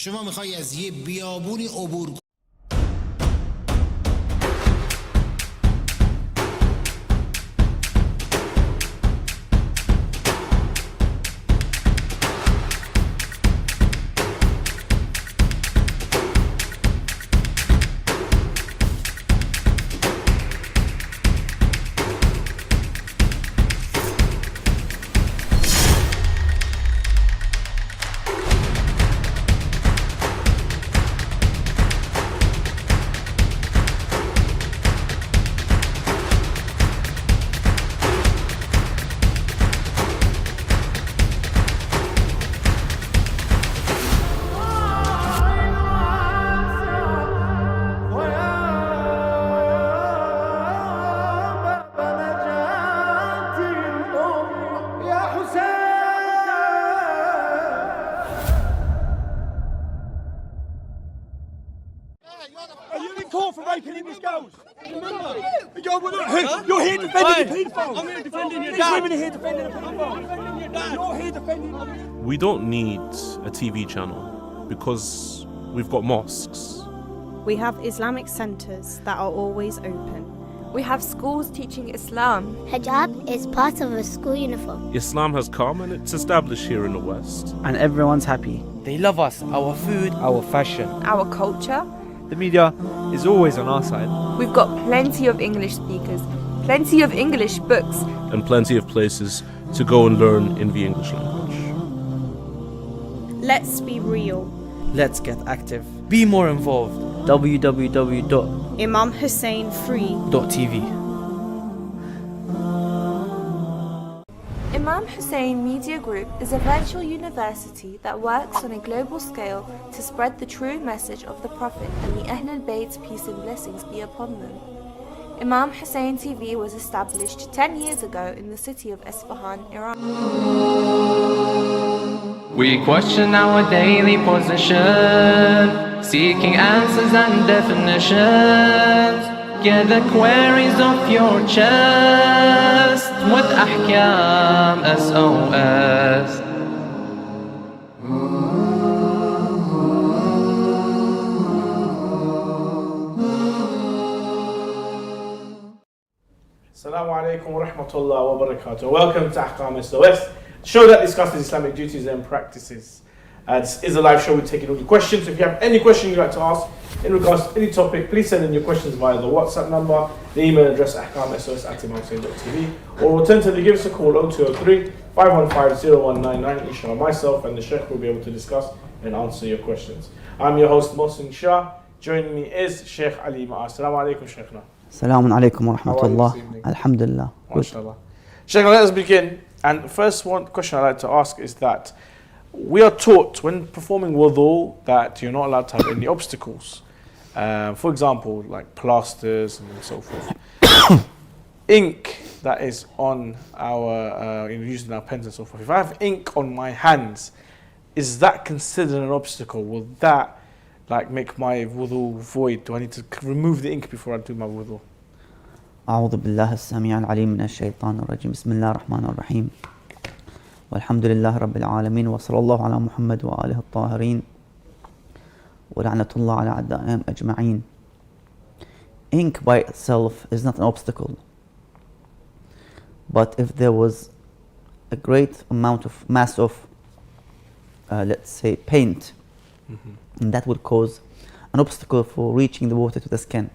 شما میخوای از یه بیابونی عبور کنی. You're here defending the paedophile. I'm here defending your dad. These women are here defending the paedophile. You're here defending. We don't need a TV channel because we've got mosques. We have Islamic centres that are always open. We have schools teaching Islam. Hijab is part of a school uniform. Islam has come and it's established here in the West. And everyone's happy. They love us, our food, our fashion, our culture. The media is always on our side. We've got plenty of English speakers, plenty of English books, and plenty of places to go and learn in the English language. Let's be real. Let's get active. Be more involved. www.imamhusseinfree.tv. Imam Hussein Media Group is a virtual university that works on a global scale to spread the true message of the Prophet and the Ahlul Bayt, peace and blessings be upon them. Imam Hussein TV was established 10 years ago in the city of Isfahan, Iran. We question our daily position, seeking answers and definitions. Get the queries off your chest with Ahkam SOS. Assalamu alaikum wa rahmatullahi wa barakatuh. Welcome to Ahkam SOS, the show that discusses Islamic duties and practices. This is a live show. We're taking all your questions. If you have any question you'd like to ask in regards to any topic, please send in your questions via the WhatsApp number, the email address ahkamsos@imamhussein.tv, or alternatively give us a call 0203 515 0199. Inshallah, myself and the Sheikh will be able to discuss and answer your questions. I'm your host, Mohsin Shah. Joining me is Sheikh Ali Ma'a. Assalamu alaikum, Sheikhna. Assalamu alaikum wa rahmatullah. Alhamdulillah. MashaAllah. Sheikh, let us begin. And the first one question I'd like to ask is that we are taught when performing wudu that you're not allowed to have any obstacles. For example, like plasters and so forth. Ink that is on our, using our pens and so forth. If I have ink on my hands, is that considered an obstacle? Will that make my wudu void? Do I need to remove the ink before I do my wudu? أعوذ بالله السميع العليم من الشيطان الرجيم بسم الله الرحمن الرحيم والحمد لله رب العالمين وصلى الله على محمد وآله الطاهرين ولعنة الله على أعدائهم أجمعين. Ink by itself is not an obstacle, but if there was a great amount of mass of let's say paint, and that would cause an obstacle for reaching the water to the skin.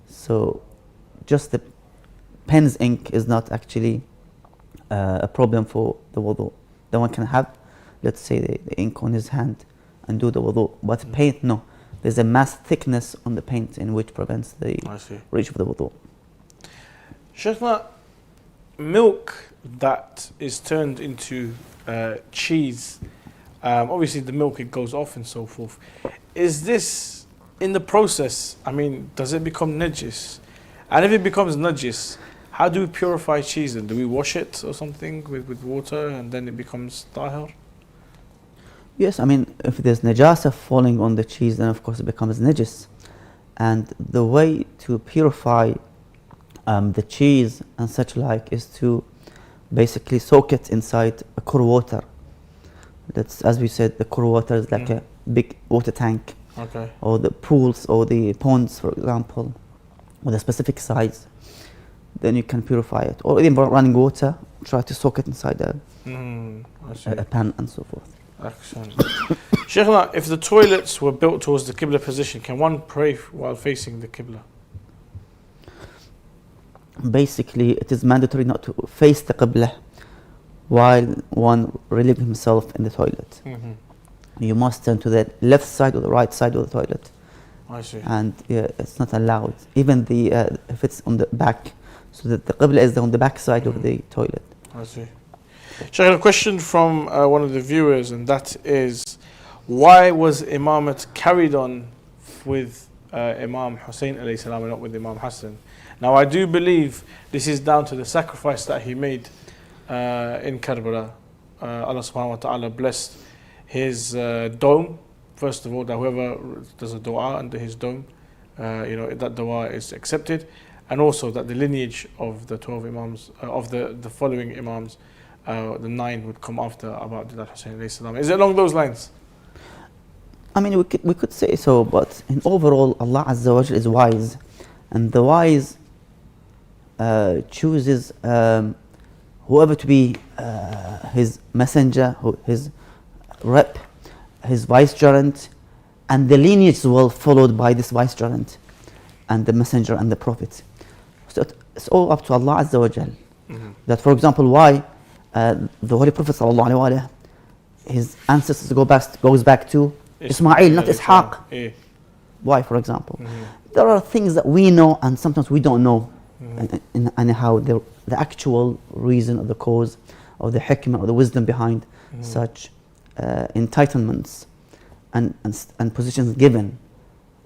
So just the pen's ink is not actually a problem for the wudu. The one can have, let's say, the ink on his hand and do the wudu. But paint, no. There's a mass thickness on the paint in which prevents the reach of the wudu. Sheikhna, milk that is turned into cheese, obviously the milk, it goes off and so forth. Is this, in the process, does it become najis? And if it becomes najis, how do we purify cheese then? Do we wash it or something with water and then it becomes tahir? Yes, if there's najasa falling on the cheese, then of course it becomes najis. And the way to purify the cheese and such like is to basically soak it inside a cool water. That's, as we said, the cool water is like a big water tank, Okay. or the pools or the ponds, for example, with a specific size, then you can purify it. Or even running water, try to soak it inside I see. a pan and so forth. Excellent. Sheikhna, if the toilets were built towards the Qibla position, can one pray while facing the Qibla? Basically, it is mandatory not to face the Qibla while one relieving himself in the toilet. You must turn to the left side or the right side of the toilet. I see. And it's not allowed, even if it's on the back, so that the Qibla is on the back side of the toilet. I see. Sheikh, a question from one of the viewers, and that is, why was Imamate carried on with Imam Hussein alayhi salam and not with Imam Hassan? Now, I do believe this is down to the sacrifice that he made in Karbala. Allah subhanahu wa ta'ala blessed his dome, first of all, that whoever does a dua under his dome, that dua is accepted, and also that the lineage of the 12 Imams, of the following Imams, the 9 would come after Abu Abdullah Hussein alayhi salam. Is it along those lines? I mean, we could say so, but in overall, Allah Azza wa Jal is wise, and the wise chooses whoever to be his messenger, his rep, his vicegerent, and the lineage is well followed by this vicegerent and the messenger and the prophet. So it's all up to Allah Azza wa Jal. That, for example, why the Holy Prophet sallallahu alaihi wasallam, his ancestors goes back to Ismail, not Ishaq. Why, for example? There are things that we know and sometimes we don't know anyhow the actual reason or the cause or the hikmah or the wisdom behind such entitlements and positions given.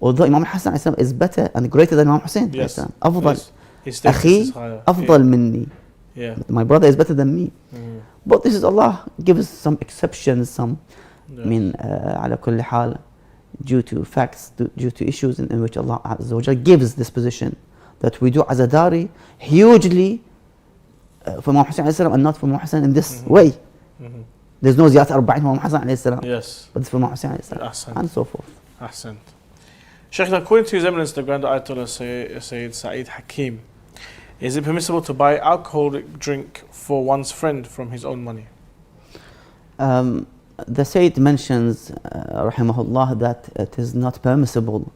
Although Imam Hassan is better and greater than Imam Hussein. Yes. أفضل His status أخي is higher. أفضل مني. Yeah. My brother is better than me. But this is Allah gives some exceptions, some I mean على كل حال, due to facts, due to issues in which Allah Azza wa Jal gives this position that we do as a Dari hugely for Imam Hussein alayhi salam and not for Imam Hussein in this way. There's no Ziyat Arba'in for Imam Hussein alayhi salam. Yes. But it's for Imam Hussein alayhi salam. Ahsan. And so forth. Ahsan. Sheikh, according to Resemblance, the Grand Ayatollah Sayyid Sa'id Hakim, is it permissible to buy alcoholic drink for one's friend from his own money? The Sayyid mentions, rahimahullah, that it is not permissible.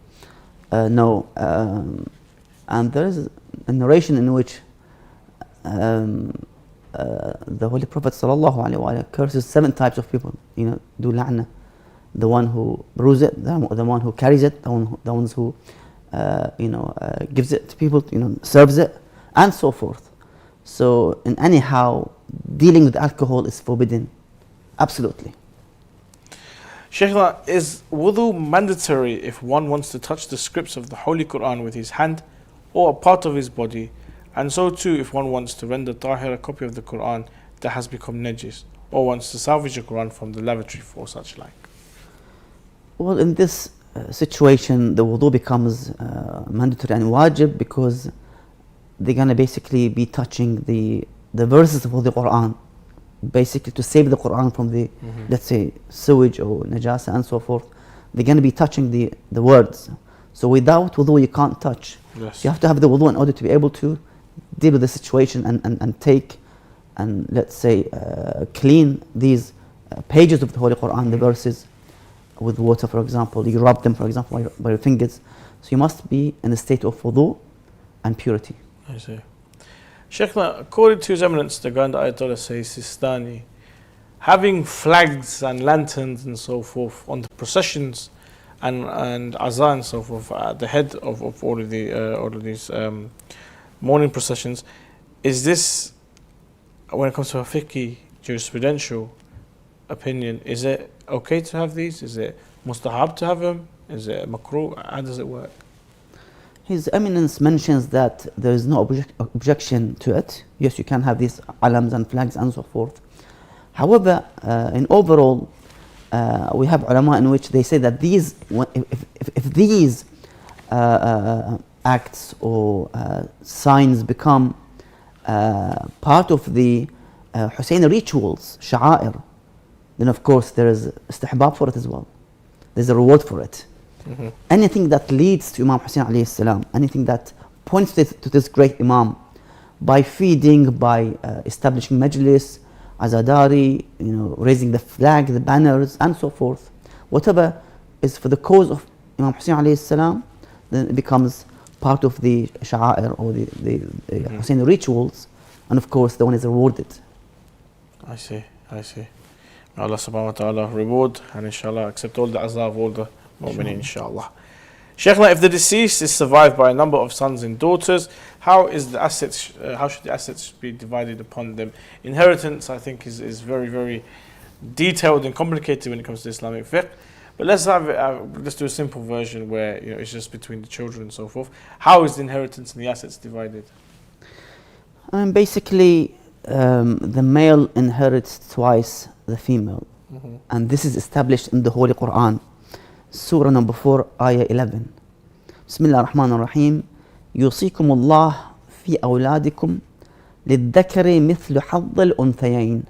No. And there is a narration in which the Holy Prophet sallallahu alaihi wasallam curses 7 types of people. Do la'na. The one who brews it, the one who carries it, the ones who gives it to people, serves it, and so forth. So in anyhow, dealing with alcohol is forbidden. Absolutely. Sheikhna, is wudu mandatory if one wants to touch the scripts of the Holy Quran with his hand or a part of his body, and so too if one wants to render tahir a copy of the Quran that has become najis, or wants to salvage the Quran from the lavatory or such like? Well, in this situation, the wudu becomes mandatory and wajib, because they're going to basically be touching the verses of the Quran, basically to save the Quran from the, let's say, sewage or najasa and so forth. They're going to be touching the words. So without wudu, you can't touch. Yes. You have to have the wudu in order to be able to deal with the situation and take and, let's say, clean these pages of the Holy Quran, the verses, with water, for example. You rub them, for example, by your fingers. So you must be in a state of wudu and purity. I see. Sheikhna, according to His Eminence, the Grand Ayatollah Sayyid Sistani, having flags and lanterns and so forth on the processions and azan and so forth at the head of all of these morning processions, is this, when it comes to a fiqhi jurisprudential opinion, is it okay to have these? Is it mustahab to have them? Is it makruh? How does it work? His Eminence mentions that there is no objection to it. Yes, you can have these alams and flags and so forth. However, in overall, we have ulama in which they say that these, if these acts or signs become part of the Hussein rituals, sha'air, then of course there is istihbab for it as well. there's a reward for it. Anything that leads to Imam Hussein alayhi salam, anything that points to this great Imam, by feeding, by establishing majlis, azadari, raising the flag, the banners, and so forth. Whatever is for the cause of Imam Hussein alayhi salam, then it becomes part of the sha'air or the Hussein rituals, and of course the one is rewarded. I see. May Allah subhanahu wa ta'ala reward and inshallah accept all the azab of all the mu'mineen, inshallah. Sheikh, if the deceased is survived by a number of sons and daughters, how should the assets be divided upon them? Inheritance, I think, is very, very detailed and complicated when it comes to Islamic fiqh. But let's do a simple version where it's just between the children and so forth. How is the inheritance and the assets divided? Basically, the male inherits twice the female, and this is established in the Holy Quran. Surah number 4, Ayah 11. Bismillah ar-Rahman ar-Rahim. يوصيكم الله في أولادكم للذكر مثل حظ الأنثيين.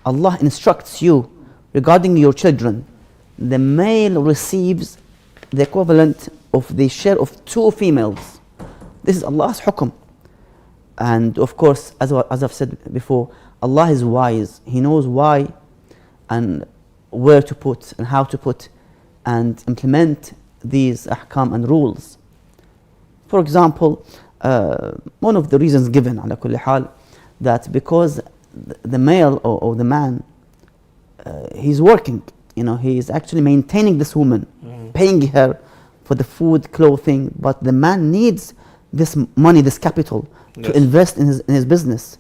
Allah instructs you regarding your children. The male receives the equivalent of the share of two females. This is Allah's hukum. And of course, as I've said before, Allah is wise. He knows why and where to put and how to put and implement these ahkam and rules. For example, one of the reasons given ala kulli hal, that because the male or the man, he's working, he is actually maintaining this woman, paying her for the food, clothing, but the man needs this money, this capital, to invest in his business.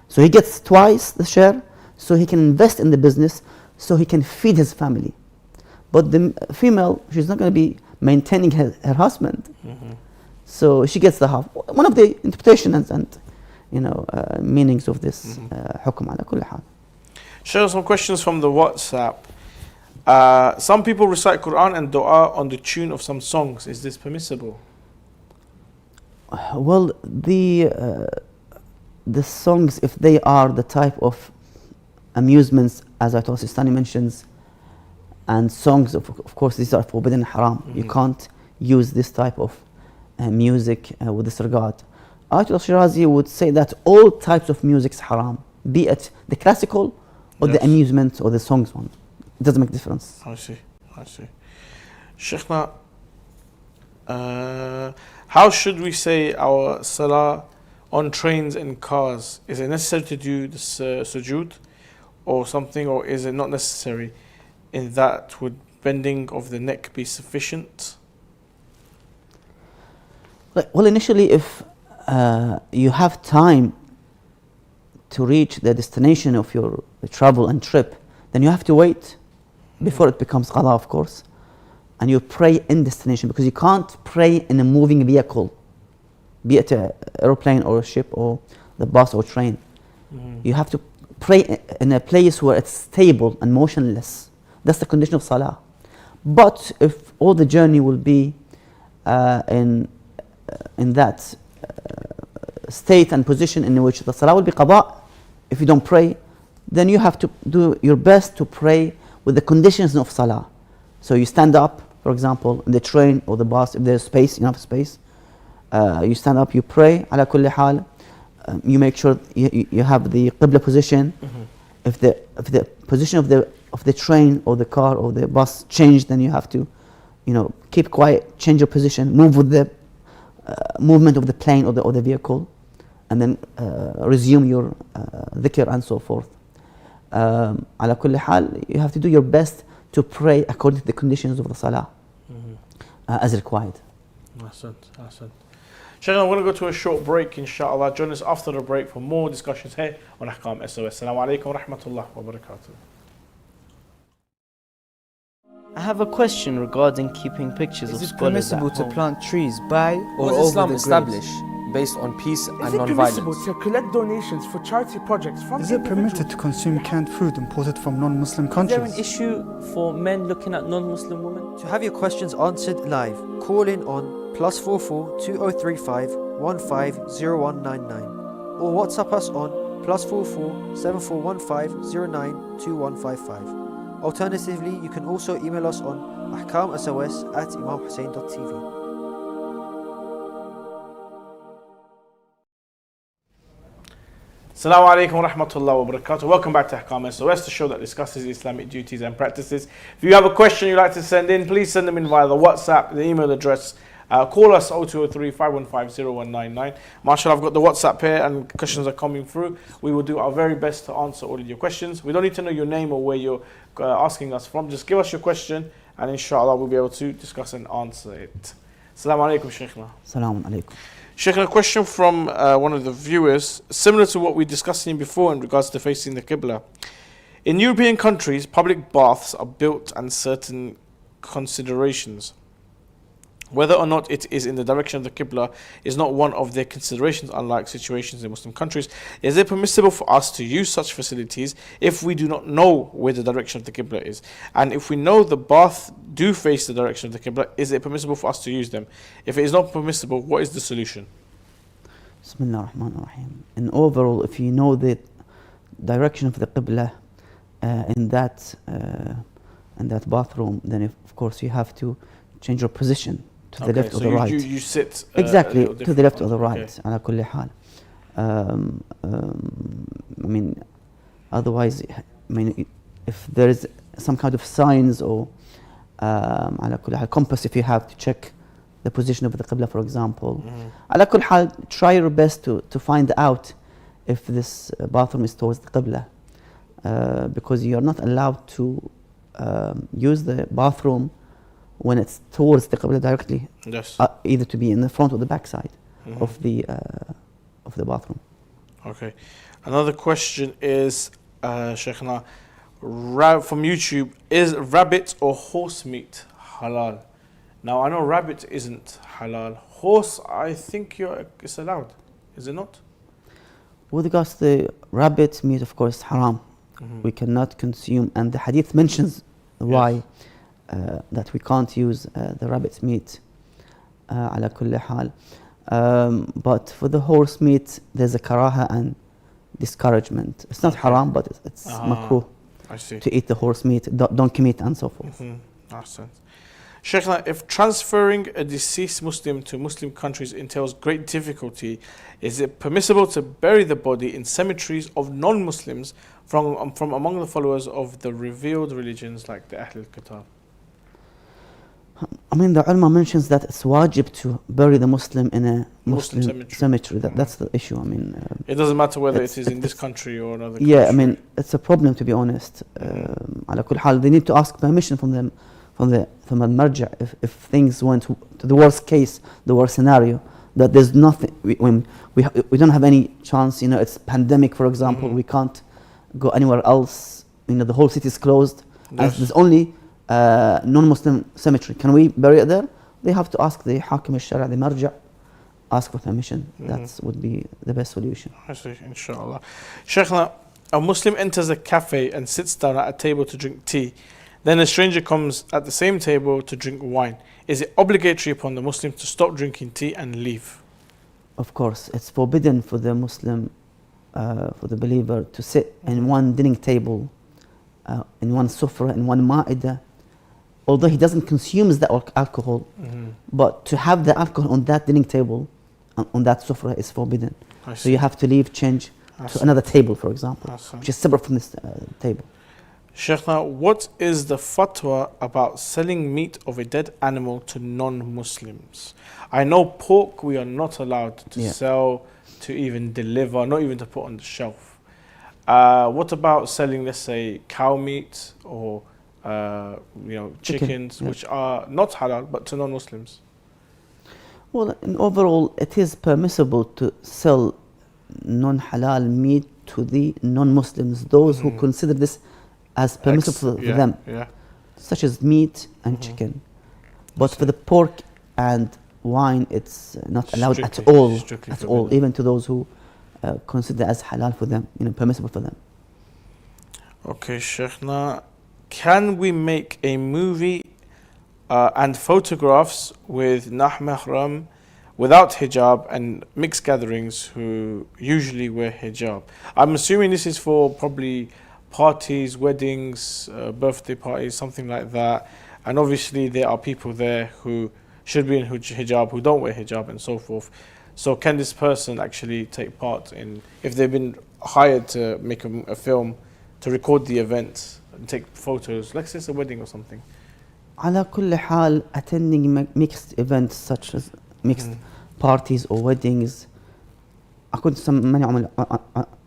So he gets twice the share, so he can invest in the business, so he can feed his family. But the female, she's not going to be maintaining her husband. So she gets the half. One of the interpretations and meanings of this hukum ala kulli hal. Share some questions from the WhatsApp. Some people recite Quran and dua on the tune of some songs. Is this permissible? Well, the songs, if they are the type of amusements, as I told Sistani mentions, and songs, of course, these are forbidden, haram. You can't use this type of music with this regard. Ayat al-Shirazi would say that all types of music is haram, be it the classical or the amusement or the songs one. It doesn't make a difference. I see. Sheikhna, how should we say our salah on trains and cars? Is it necessary to do the sujood or something, or is it not necessary? In that, would bending of the neck be sufficient? Well, initially, if you have time to reach the destination of your travel and trip, then you have to wait before it becomes qada, of course, and you pray in destination, because you can't pray in a moving vehicle, be it an aeroplane or a ship or the bus or train. You have to pray in a place where it's stable and motionless. That's the condition of salah. But if all the journey will be in that state and position in which the salah will be qada, if you don't pray, then you have to do your best to pray with the conditions of salah. So you stand up, for example, in the train or the bus, if there's space, enough space, you stand up, you pray, ala kulli hal, you make sure you have the qibla position. If the position of the train or the car or the bus changed, then you have to, keep quiet, change your position, move with the movement of the plane or the vehicle, and then resume your dhikr and so forth. Ala kulli hal, you have to do your best to pray according to the conditions of the salah as required. Ahsan. Sheikh, I'm going to go to a short break, inshallah. Join us after the break for more discussions here on Ahkam SOS. Assalamu alaikum wa rahmatullah wa barakatuh. I have a question regarding keeping pictures of Is it scholars permissible at to home. plant trees by or Does over Islam the establish graves? based on peace and Is it permissible non-violence? to collect donations for charity projects from Is it permitted to consume canned food imported from non-Muslim countries? Is there an issue for men looking at non-Muslim women? To have your questions answered live, call in on +44 2035 150199 or WhatsApp us on +44 7415 092155. Alternatively, you can also email us on ahkamsos@imamhussein.tv. Assalamu alaikum wa rahmatullahi wa barakatuh. Welcome back to Ahkam SOS, the show that discusses Islamic duties and practices. If you have a question you'd like to send in, please send them in via the WhatsApp, the email address. Call us 0203 515 0199. MashaAllah, I've got the WhatsApp here and questions are coming through. We will do our very best to answer all of your questions. We don't need to know your name or where you're asking us from. Just give us your question and inshallah we'll be able to discuss and answer it. Assalamu alaikum, Sheikhna. Assalamu alaikum. Sheikh, a question from one of the viewers, similar to what we discussed before in regards to facing the Qibla. In European countries, public baths are built and certain considerations. Whether or not it is in the direction of the Qibla is not one of their considerations, unlike situations in Muslim countries. Is it permissible for us to use such facilities if we do not know where the direction of the Qibla is? And if we know the bath do face the direction of the Qibla, is it permissible for us to use them? If it is not permissible, what is the solution? Bismillah ar-Rahman ar-Rahim. And overall, if you know the direction of the Qibla in that bathroom, then of course you have to change your position to the left or the right. You sit exactly to the left or the right. Okay. على كل حال. I mean, otherwise, I mean, if there is some kind of signs or على كل حال compass, if you have to check the position of the Qibla, for example. على كل حال, try your best to find out if this bathroom is towards the Qibla, because you are not allowed to use the bathroom when it's towards the Qibla directly, yes. Either to be in the front or the back side of the bathroom. Okay. Another question is, Sheikhna, from YouTube, is rabbit or horse meat halal? Now, I know rabbit isn't halal. Horse, I think it's allowed. Is it not? With regards to the rabbit meat, of course, haram. We cannot consume, and the hadith mentions why. That we can't use the rabbit's meat على كل حال. But for the horse meat, there's a karaha and discouragement. It's not haram, but it's makruh to eat the horse meat, donkey meat, and so forth. Sheikhna, if transferring a deceased Muslim to Muslim countries entails great difficulty, is it permissible to bury the body in cemeteries of non-Muslims from among the followers of the revealed religions like the Ahl al-Kitab? I mean, the ulama mentions that it's wajib to bury the Muslim in a Muslim cemetery. That's the issue. I mean, it doesn't matter whether it is in this country or another country. Yeah, I mean, it's a problem, to be honest. على كل حال, they need to ask permission from them, from the marja, if things went to the worst case, the worst scenario, that there's nothing. We don't have any chance. You know, it's pandemic, for example. We can't go anywhere else. You know, the whole city is closed. Yes. And there's only non-Muslim cemetery. Can we bury it there? They have to ask the Hakim al-Shari', the marja, ask for permission. That would be the best solution. I see, inshallah. Sheikhna, a Muslim enters a cafe and sits down at a table to drink tea. Then a stranger comes at the same table to drink wine. Is it obligatory upon the Muslim to stop drinking tea and leave? Of course, it's forbidden for the Muslim, for the believer, to sit in one dining table, in one sufra, in one ma'idah, although he doesn't consume the alcohol, but to have the alcohol on that dining table, on that sufra, is forbidden. So you have to leave, change to another table, for example, which is separate from this table. Sheikhna, what is the fatwa about selling meat of a dead animal to non-Muslims? I know pork we are not allowed to sell, to even deliver, not even to put on the shelf. What about selling, let's say, cow meat or chickens, which are not halal, but to non-Muslims? Well, overall, it is permissible to sell non-halal meat to the non-Muslims, those who consider this as permissible for them, such as meat and chicken. But for the pork and wine, it's not allowed at all, even to those who consider as halal for them, permissible for them. Okay, Sheikhna, can we make a movie and photographs with nah mahram without hijab and mixed gatherings who usually wear hijab? I'm assuming this is for probably parties, weddings, birthday parties, something like that. And obviously there are people there who should be in hijab, who don't wear hijab and so forth. So can this person actually take part in, if they've been hired to make a film, to record the event and take photos, let's say it's a wedding or something? على كل حال attending mixed events such as mixed parties or weddings, according to some many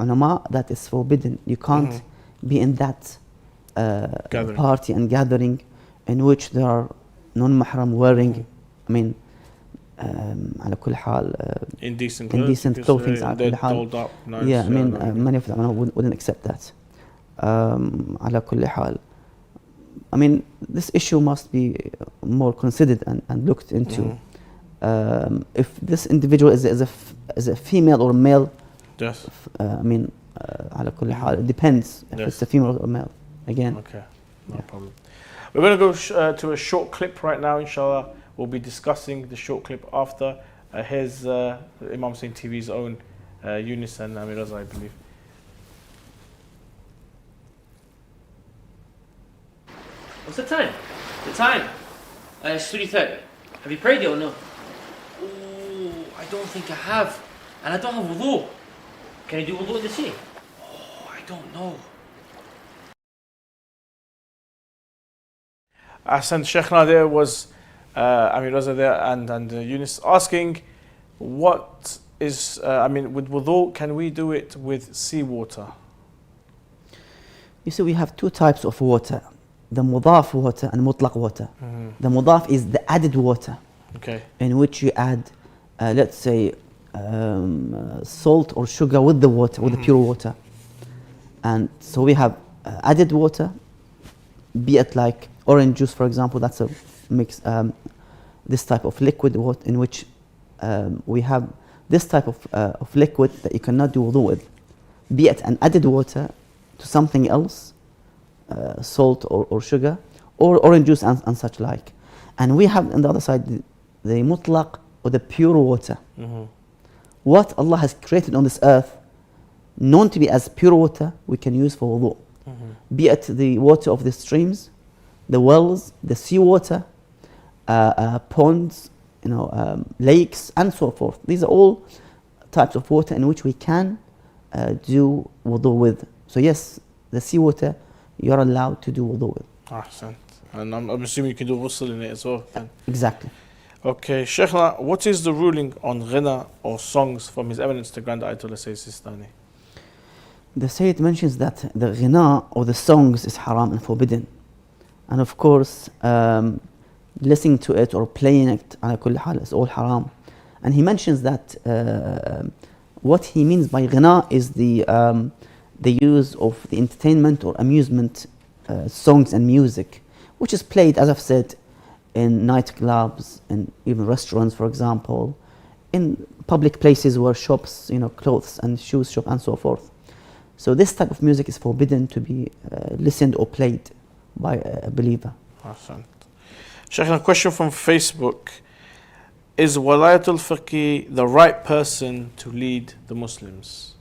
ulama, that is forbidden. You can't be in that party and gathering in which there are non-mahram wearing, I mean, على كل حال indecent clothing على كل حال. Yeah, I mean, many of them wouldn't accept that. على كل حال. I mean, this issue must be more considered and looked into. If this individual is a female or male, yes. I mean, على كل حال, it depends if it's a female or male. Again. Okay, no problem. We're going to go to a short clip right now, inshallah. We'll be discussing the short clip after. Here's Imam Hussein TV's own Yunus and Amir Raza, I believe. What's the time? The time? It's 3:30. Have you prayed yet or no? Oh, I don't think I have. And I don't have wudu. Can I do wudu in the sea? Oh, I don't know. Ahsan, Sheikhna there was Amir Raza there and Yunus asking, what is, I mean, with wudu, can we do it with seawater? You see, we have two types of water. The mudaf water and mutlaq water. The mudaf is the added water, in which you add, let's say, salt or sugar with the water, with the pure water. And so we have added water, be it like orange juice, for example. That's a mix. This type of liquid water in which we have this type of liquid that you cannot do wudu with, be it an added water to something else, salt or sugar, or orange juice and such like. And we have on the other side the mutlaq, or the pure water. What Allah has created on this earth, known to be as pure water, we can use for wudu. Be it the water of the streams, the wells, the seawater, ponds, lakes, and so forth. These are all types of water in which we can do wudu with. So yes, the seawater you're allowed to do wudu with. Ahsan. And I'm assuming you can do ghusl in it as well. Exactly. Okay, Sheikhna, what is the ruling on ghina or songs from His Eminence the Grand Ayatollah Sayyid Sistani? The Sayyid mentions that the ghina or the songs is haram and forbidden. And of course, listening to it or playing it ala kulli hal is all haram. And he mentions that what he means by ghina is the use of the entertainment or amusement songs and music, which is played, as I've said, in nightclubs and even restaurants, for example, in public places where shops, clothes and shoes shop and so forth. So this type of music is forbidden to be listened or played by a believer. Awesome. Sheikh, a question from Facebook. Is Walayatul Faqih the right person to lead the Muslims?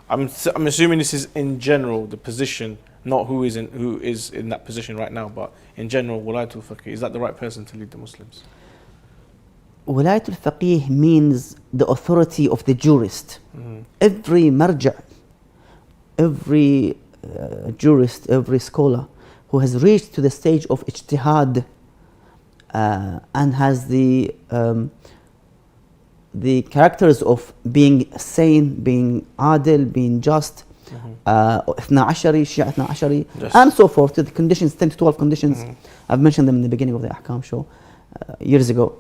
I'm assuming this is in general, the position, not who is in that position right now, but in general, Walayatul Faqih, is that the right person to lead the Muslims? Walayatul Faqih means the authority of the jurist. Every marja', every jurist, every scholar who has reached to the stage of ijtihad and has the characters of being sane, being adil, being just, Ithna Ashari, Shia Ithna Ashari, and so forth, to the conditions, 10 to 12 conditions. I've mentioned them in the beginning of the Ahkam show years ago.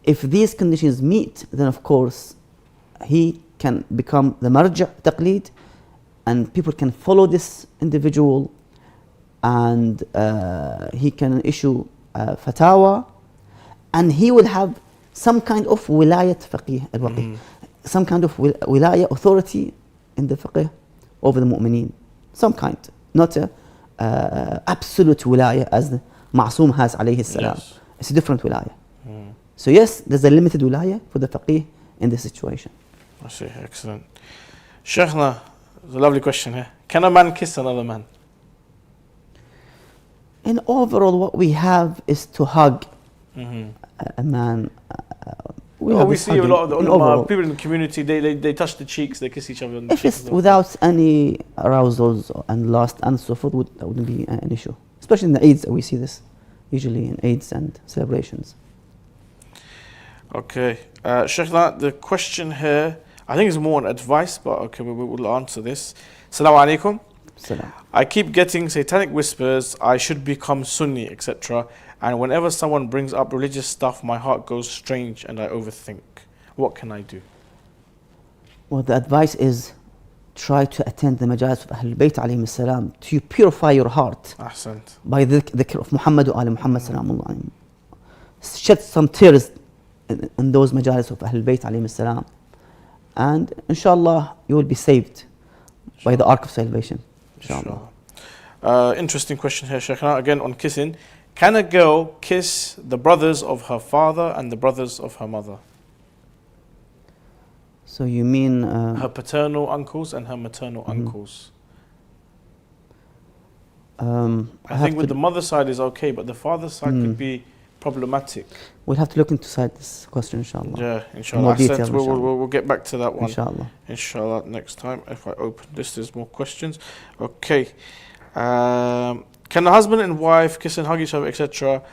If these conditions meet, then of course he can become the marja' taqleed, and people can follow this individual, and he can issue fatwa, and he will have some kind of wilayat faqih, some kind of wilaya authority in the fiqh over the mu'mineen, some kind, not a absolute wilaya as the Ma'soom has alayhi salam. Yes. It's a different wilaya. So yes, there's a limited wilaya for the faqih in this situation. I see, excellent. Sheikhna, It's a lovely question here. Can a man kiss another man? In overall, what we have is to hug a man. We see a lot of the ulama, people in the community, they touch the cheeks, they kiss each other on the If cheeks. it's without any arousals and lust and so forth, that wouldn't be an issue. Especially in the Eids, we see this usually in Eids and celebrations. Okay, Sheikh, the question here, I think it's more on advice, but okay, we will answer this. Assalamu alaikum. I keep getting satanic whispers, I should become Sunni, etc. And whenever someone brings up religious stuff, my heart goes strange and I overthink. What can I do? Well, the advice is try to attend the majalis of Ahlul Bayt alayhim salam to purify your heart Ahsant. by the dhikr of Muhammad wa ali Muhammad salamullah alayhim. Shed some tears in those majalis of Ahlul Bayt alayhim salam, and inshallah you will be saved by the ark of salvation. Inshallah. Interesting question here, Sheikh. Again on kissing. Can a girl kiss the brothers of her father and the brothers of her mother? So you mean her paternal uncles and her maternal uncles? I think with the mother side is okay, but the father side could be problematic. We'll have to look inside this question, inshallah. Yeah, inshallah. More detail, we'll get back to that one. Inshallah. Inshallah, next time. If I open this, there's more questions. Okay. Can a husband and wife kiss and hug each other, etc.,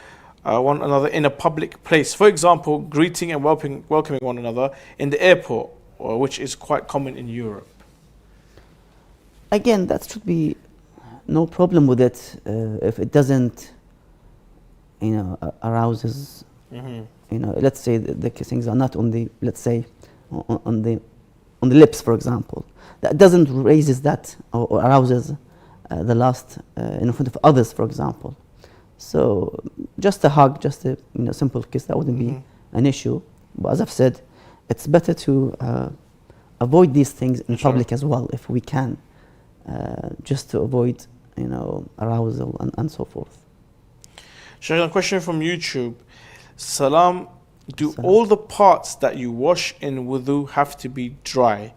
one another in a public place? For example, greeting and welcoming one another in the airport, which is quite common in Europe. Again, that should be no problem with it if it doesn't, arouses. Let's say the kissings are not on the, let's say, on the lips, for example. That doesn't raises that or arouses the lust in front of others, for example. So just a hug, just a simple kiss, that wouldn't be an issue. But as I've said, it's better to avoid these things in public as well, if we can, just to avoid arousal and so forth. Shaykh, a question from YouTube. Salam, do all the parts that you wash in wudu have to be dry?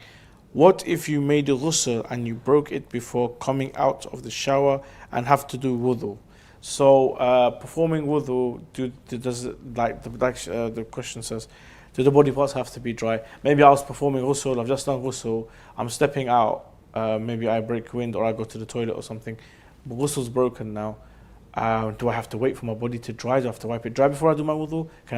What if you made a ghusl and you broke it before coming out of the shower and have to do wudu? So performing wudu, does it, like the question says, do the body parts have to be dry? Maybe I was performing ghusl, I've just done ghusl, I'm stepping out, maybe I break wind or I go to the toilet or something. But ghusl's broken now. Do I have to wait for my body to dry? Do I have to wipe it dry before I do my wudu? Can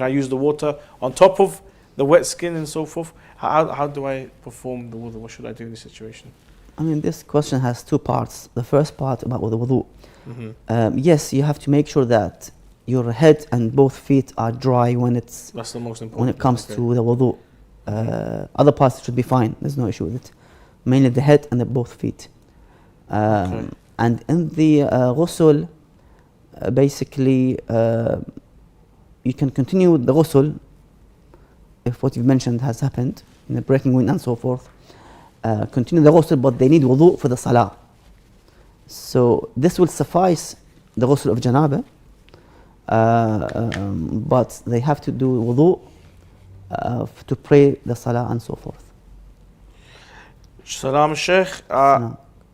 I use the water on top of the wet skin and so forth? How do I perform the wudu? What should I do in this situation? I mean, this question has two parts. The first part about the wudu. Yes, you have to make sure that your head and both feet are dry when it's. That's the most important. When it comes to the wudu. Other parts should be fine. There's no issue with it. Mainly the head and the both feet. And in the ghusl, basically, you can continue with the ghusl if what you've mentioned has happened, breaking wind and so forth. Continue the ghusl, but they need wudu for the salah. So this will suffice the ghusl of janaba, but they have to do wudu to pray the salah and so forth. Salam, Sheikh.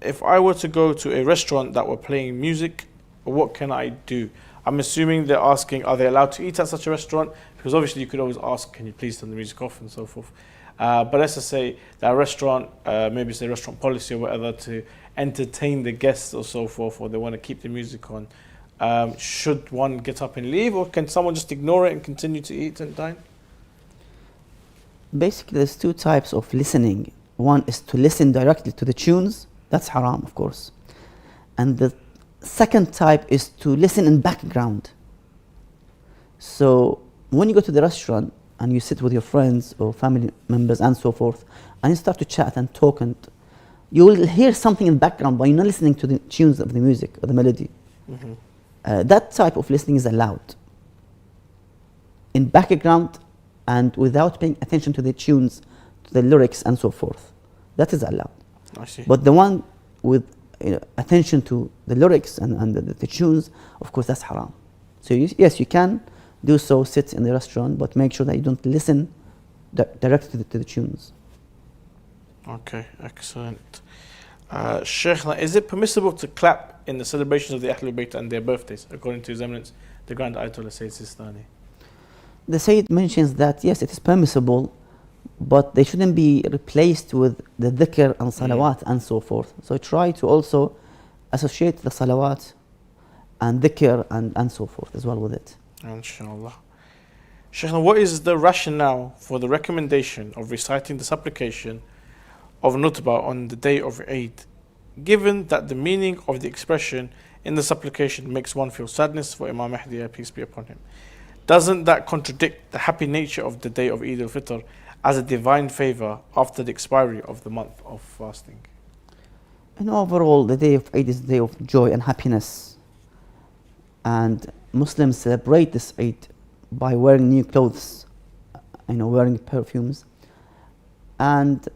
If I were to go to a restaurant that were playing music, what can I do? I'm assuming they're asking, are they allowed to eat at such a restaurant? Because obviously you could always ask, can you please turn the music off and so forth. But let's just say that a restaurant, maybe it's a restaurant policy or whatever, to entertain the guests or so forth, or they want to keep the music on. Should one get up and leave, or can someone just ignore it and continue to eat and dine? Basically, there's two types of listening. One is to listen directly to the tunes. That's haram, of course. And the second type is to listen in background. So when you go to the restaurant and you sit with your friends or family members and so forth, and you start to chat and talk, and you will hear something in the background, but you're not listening to the tunes of the music or the melody. That type of listening is allowed in background and without paying attention to the tunes, to the lyrics and so forth. That is allowed. I see. But the one with attention to the lyrics and the tunes, of course, that's haram. So yes, you can do so, sit in the restaurant, but make sure that you don't listen directly to the tunes. Okay, excellent. Sheikh, is it permissible to clap in the celebrations of the Ahlul Bayt and their birthdays, according to Resemblance, the Grand Ayatollah Sayyid Sistani? The Sayyid mentions that yes, it is permissible, but they shouldn't be replaced with the dhikr and salawat and so forth. So try to also associate the salawat and dhikr and so forth as well with it. Inshallah. Sheikh, what is the rationale for the recommendation of reciting the supplication of Nutbah on the day of Eid, given that the meaning of the expression in the supplication makes one feel sadness for Imam Mahdi, peace be upon him? Doesn't that contradict the happy nature of the day of Eid al-Fitr as a divine favor after the expiry of the month of fasting? And overall, the day of Eid is a day of joy and happiness. And Muslims celebrate this Eid by wearing new clothes, wearing perfumes, and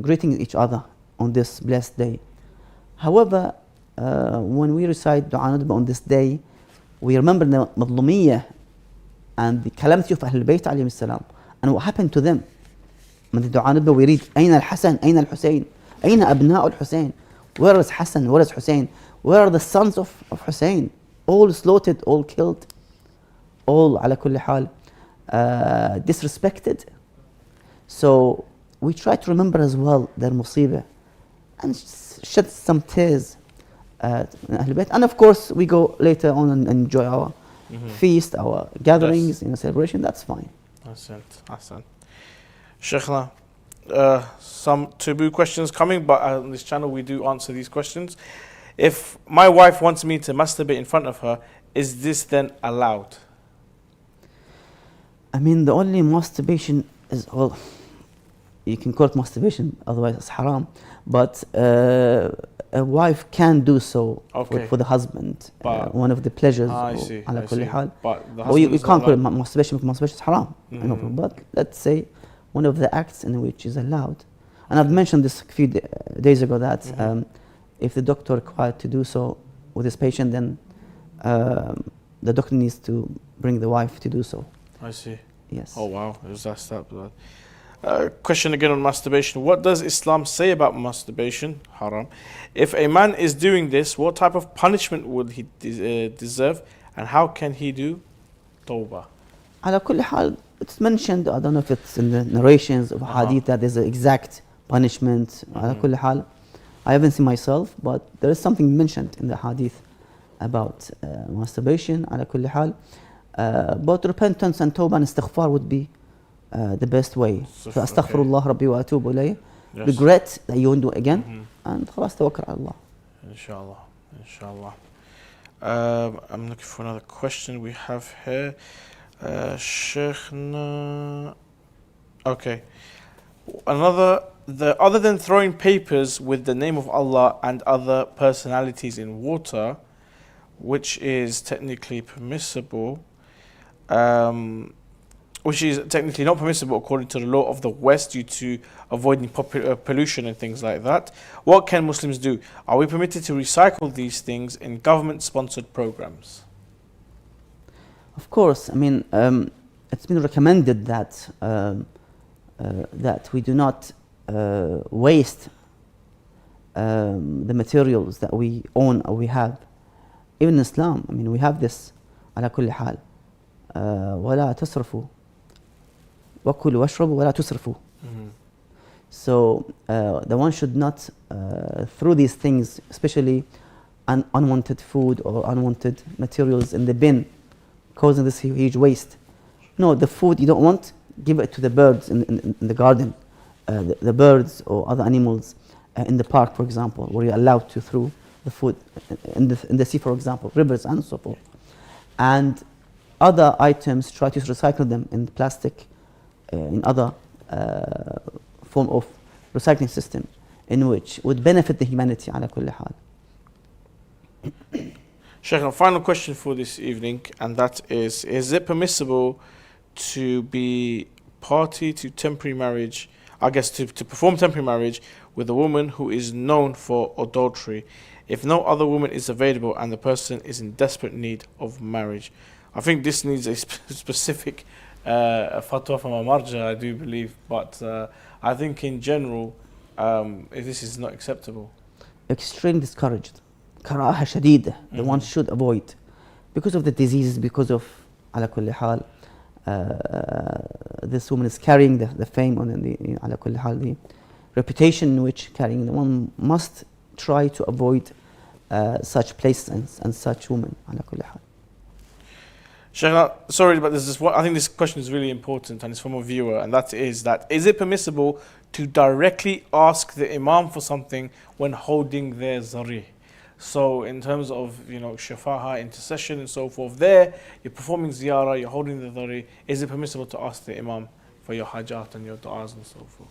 greeting each other on this blessed day. However, when we recite Dua Nutbah on this day, we remember the Madlumiyah and the calamity of Ahlul Bayt alayhim salam and what happened to them. When the Dua Nutbah we read, Aina al-Hasan, Aina al-Hussein, Aina abna al-Hussein, where is Hassan, where is Hussein, where are the sons of Hussein? All slaughtered, all killed, all ala kulli hal disrespected. So we try to remember as well their musibah and shed some tears at Ahlul Bayt. And of course we go later on and enjoy our feast, our gatherings, celebration. That's fine. Ahsan. Sheikhna, some taboo questions coming, but on this channel we do answer these questions. If my wife wants me to masturbate in front of her, is this then allowed? I mean, the only masturbation is, well, you can call it masturbation, otherwise it's haram. But a wife can do so for the husband. One of the pleasures. I see. But you can't call it masturbation because masturbation is haram. But let's say one of the acts in which is allowed. And I've mentioned this a few days ago that if the doctor required to do so with his patient, then the doctor needs to bring the wife to do so. I see. Yes. Oh wow, it was that blood. Question again on masturbation. What does Islam say about masturbation? Haram. If a man is doing this, what type of punishment would he deserve, and how can he do tawbah? Ala kulli hal, it's mentioned, I don't know if it's in the narrations of hadith that there's an exact punishment. Ala kulli hal, I haven't seen myself, but there is something mentioned in the hadith about masturbation. Ala kulli hal. But repentance and tawbah and istighfar would be the best way. So astaghfirullah rabbi wa atubu ilayh. Regret that you won't do it again, and khalas tawakkal ala Allah. Inshallah. I'm looking for another question we have here. Sheikhna. Okay. Other than throwing papers with the name of Allah and other personalities in water, which is technically permissible, which is technically not permissible according to the law of the West due to avoiding pollution and things like that. What can Muslims do? Are we permitted to recycle these things in government-sponsored programs? Of course. I mean, it's been recommended that that we do not waste the materials that we own or we have. Even in Islam, I mean, we have this على كل حال ولا تسرفوا وكلوا واشربوا ولا تسرفوا. So the one should not throw these things, especially unwanted food or unwanted materials, in the bin, causing this huge waste. No, the food you don't want, give it to the birds in the garden, the birds or other animals in the park, for example, where you're allowed to throw the food in the sea, for example, rivers and so forth. And other items, try to recycle them in plastic, in other form of recycling system, in which would benefit the humanity ala kulli hal. Sheikh, a final question for this evening, and that is it permissible to be party to temporary marriage, I guess to perform temporary marriage with a woman who is known for adultery if no other woman is available and the person is in desperate need of marriage? I think this needs a specific fatwa from a marja, I do believe, but I think in general if this is not acceptable? Extremely discouraged. كراهة شديدة. The one should avoid. Because of the diseases, because of على كل حال this woman is carrying the fame on the على كل حال the reputation which carrying, the one must try to avoid such places and such women على كل حال. Sheikh, sorry, but there's this one, I think this question is really important, and it's from a viewer, and that is it permissible to directly ask the Imam for something when holding their Zari? So in terms of, shafa'a, intercession and so forth, there you're performing ziyarah, you're holding the Zari, is it permissible to ask the Imam for your hajjat and your du'as and so forth?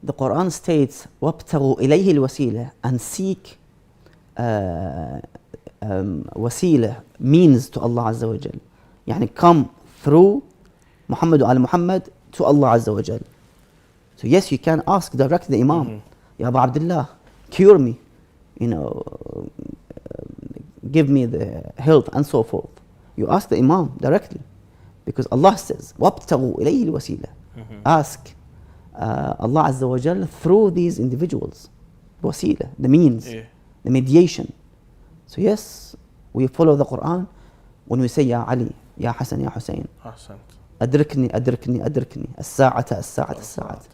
The Quran states, وَابْتَغُوا إِلَيْهِ الْوَسِيلَةِ, and seek wasila, means to Allah Azza wa Jal. Yani come through Muhammad al Muhammad to Allah Azza wa Jal. So yes, you can ask direct the Imam, Ya Abu Abdullah, cure me, give me the health and so forth. You ask the Imam directly, because Allah says, وَابْتَغُوا إِلَيْهِ الْوَسِيلَةِ. Ask Allah Azza wa Jal through these individuals. Wasila, the means, the mediation. So yes, we follow the Quran when we say, Ya Ali, Ya Hassan, Ya Hussein. Adrikni, adrikni, adrikni. As-sa'ata, as-sa'ata, as-sa'ata.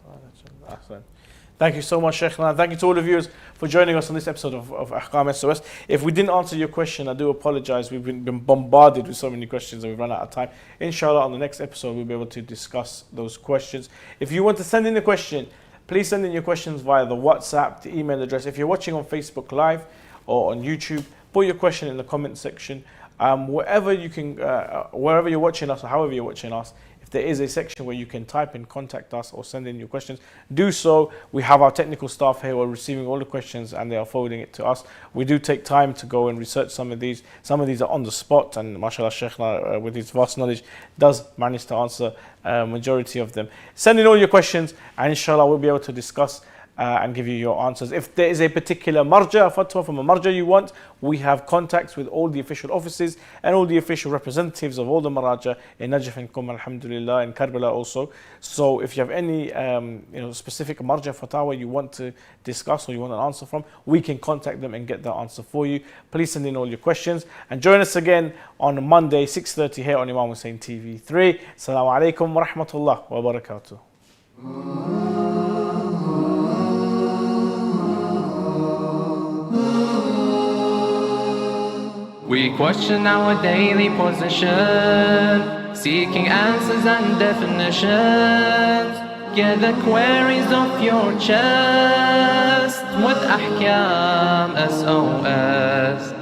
Thank you so much, Sheikh. Thank you to all the viewers for joining us on this episode of Ahkam SOS. If we didn't answer your question, I do apologize. We've been bombarded with so many questions and we've run out of time. Inshallah, on the next episode, we'll be able to discuss those questions. If you want to send in a question, please send in your questions via the WhatsApp, the email address. If you're watching on Facebook Live or on YouTube, put your question in the comment section. Wherever you're watching us or however you're watching us, if there is a section where you can type in contact us or send in your questions, do so. We have our technical staff here who are receiving all the questions and they are forwarding it to us. We do take time to go and research some of these. Some of these are on the spot, and mashallah, Sheikh, with his vast knowledge, does manage to answer majority of them. Send in all your questions and inshallah we'll be able to discuss and give you your answers. If there is a particular marja, fatwa from a marja you want, we have contacts with all the official offices and all the official representatives of all the maraja in Najaf and Qum, alhamdulillah, in Karbala also. So if you have any specific marja fatwa you want to discuss or you want an answer from, we can contact them and get that answer for you. Please send in all your questions and join us again on Monday 6:30 here on Imam Hussein TV 3. Assalamu alaikum wa rahmatullah wa barakatuh. We question our daily position, seeking answers and definitions. Get the queries off your chest with Ahkam SOS.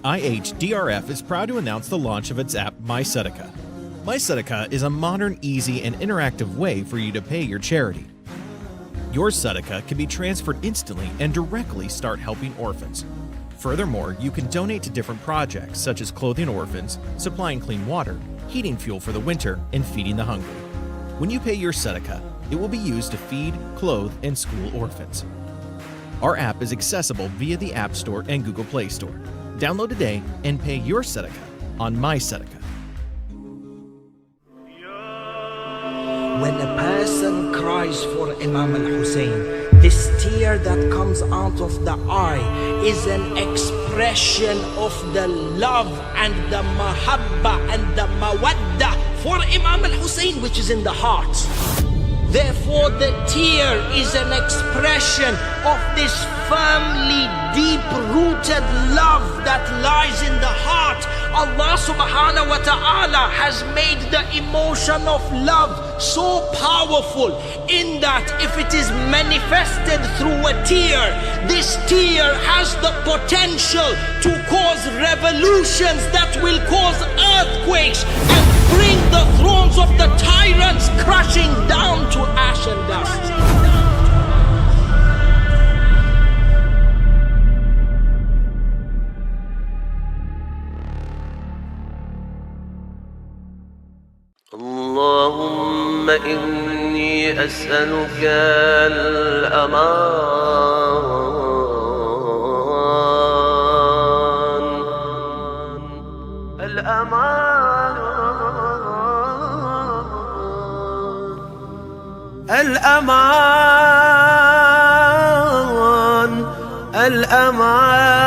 IHDRF is proud to announce the launch of its app, My Sadaqah. My Sadaqah is a modern, easy, and interactive way for you to pay your charity. Your Sadaqah can be transferred instantly and directly start helping orphans. Furthermore, you can donate to different projects such as clothing orphans, supplying clean water, heating fuel for the winter, and feeding the hungry. When you pay your Sadaqah, it will be used to feed, clothe, and school orphans. Our app is accessible via the App Store and Google Play Store. Download today and pay your Sadaqah on My Sadaqah. When a person cries for Imam Hussein, this tear that comes out of the eye is an expression of the love and the mahabba and the mawadda for Imam Hussein, which is in the heart. Therefore, the tear is an expression of this firmly deep-rooted love that lies in the heart. Allah subhanahu wa ta'ala has made the emotion of love so powerful in that if it is manifested through a tear, this tear has the potential to cause revolutions that will cause earthquakes and bring the thrones of the tyrants crashing down to ash and dust. Allah إني أسألك الأمان الأمان الأمان الأمان